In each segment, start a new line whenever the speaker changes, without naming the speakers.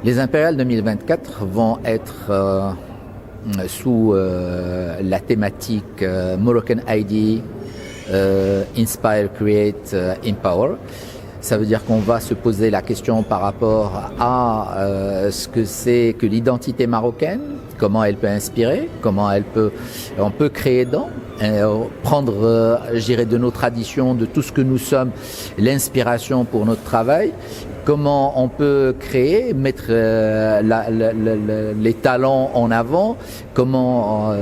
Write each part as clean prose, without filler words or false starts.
Les Impériales 2024 vont être sous la thématique Moroccan ID, Inspire, Create, Empower. Ça veut dire qu'on va se poser la question par rapport à ce que c'est que l'identité marocaine, comment elle peut inspirer, on peut créer dedans, prendre, je dirais, de nos traditions, de tout ce que nous sommes, l'inspiration pour notre travail. Comment on peut créer, mettre les talents en avant, comment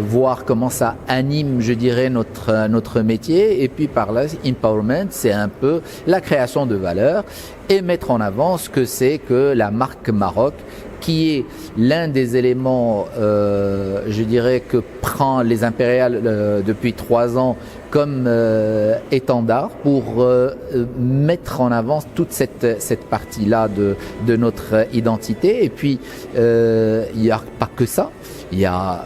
voir comment ça anime, je dirais, notre métier. Et puis par là, empowerment, c'est un peu la création de valeur et mettre en avant ce que c'est que la marque Maroc, qui est l'un des éléments, je dirais, que prend les Impériales depuis 3 ans comme étendard pour mettre en avant toute cette partie-là de notre identité. Et puis, il n'y a pas que ça. Il y a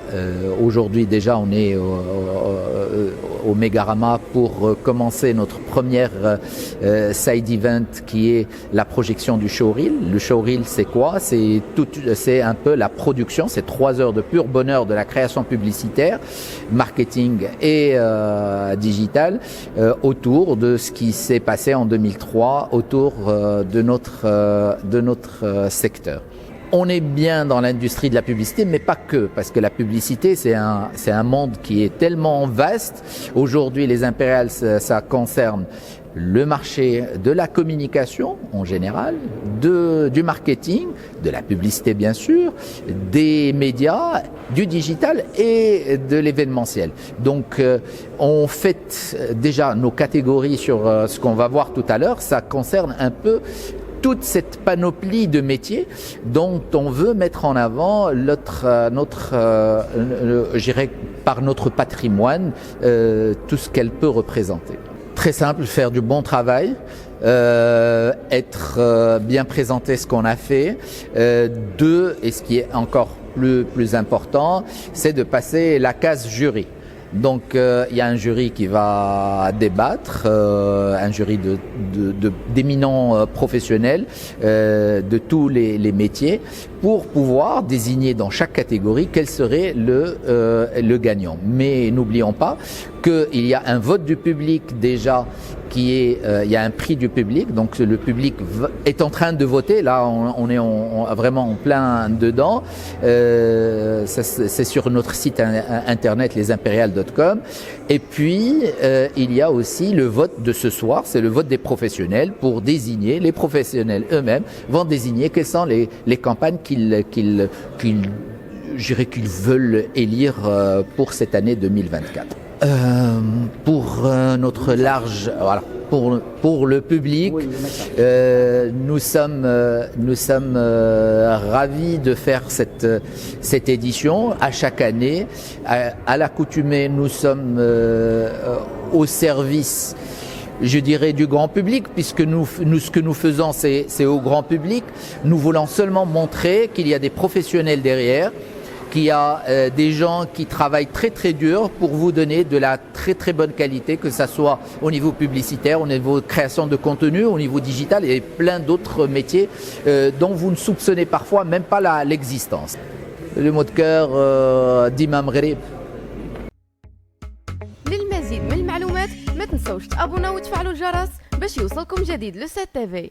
aujourd'hui déjà, on est au Megarama pour commencer notre première side event qui est la projection du showreel. Le showreel, c'est quoi? C'est un peu la production, c'est 3 heures de pur bonheur de la création publicitaire, marketing et digital autour de ce qui s'est passé en 2003 autour de notre secteur. On est bien dans l'industrie de la publicité, mais pas que, parce que la publicité, c'est un monde qui est tellement vaste. Aujourd'hui, les Impériales, ça concerne le marché de la communication en général, du marketing, de la publicité bien sûr, des médias, du digital et de l'événementiel. Donc on fait déjà nos catégories sur ce qu'on va voir tout à l'heure, ça concerne un peu toute cette panoplie de métiers dont on veut mettre en avant je dirais, par notre patrimoine, tout ce qu'elle peut représenter. Très simple, faire du bon travail, être bien présenter ce qu'on a fait. 2, et ce qui est encore plus important, c'est de passer la case jury. Donc il y a un jury qui va débattre, un jury d'éminents professionnels de tous les métiers pour pouvoir désigner dans chaque catégorie quel serait le gagnant. Mais n'oublions pas qu'il y a un vote du public déjà il y a un prix du public, donc le public est en train de voter, là on est vraiment en plein dedans, c'est sur notre site internet lesimpériales.com, et puis il y a aussi le vote de ce soir, c'est le vote des professionnels pour désigner, les professionnels eux-mêmes vont désigner quelles sont les campagnes qu'ils veulent élire pour cette année 2024. Pour notre large, voilà, pour le public, nous sommes ravis de faire cette édition à chaque année. À l'accoutumée, nous sommes au service, je dirais, du grand public, puisque nous ce que nous faisons, c'est au grand public. Nous voulons seulement montrer qu'il y a des professionnels derrière, qu'il y a des gens qui travaillent très très dur pour vous donner de la très très bonne qualité, que ça soit au niveau publicitaire, au niveau de création de contenu, au niveau digital et plein d'autres métiers dont vous ne soupçonnez parfois même pas l'existence. Le mot de cœur d'Imam Ghrib.
للمزيد من المعلومات ما تنسوش تابوناو وتفعلوا الجرس باش يوصلكم جديد لو 7 TV.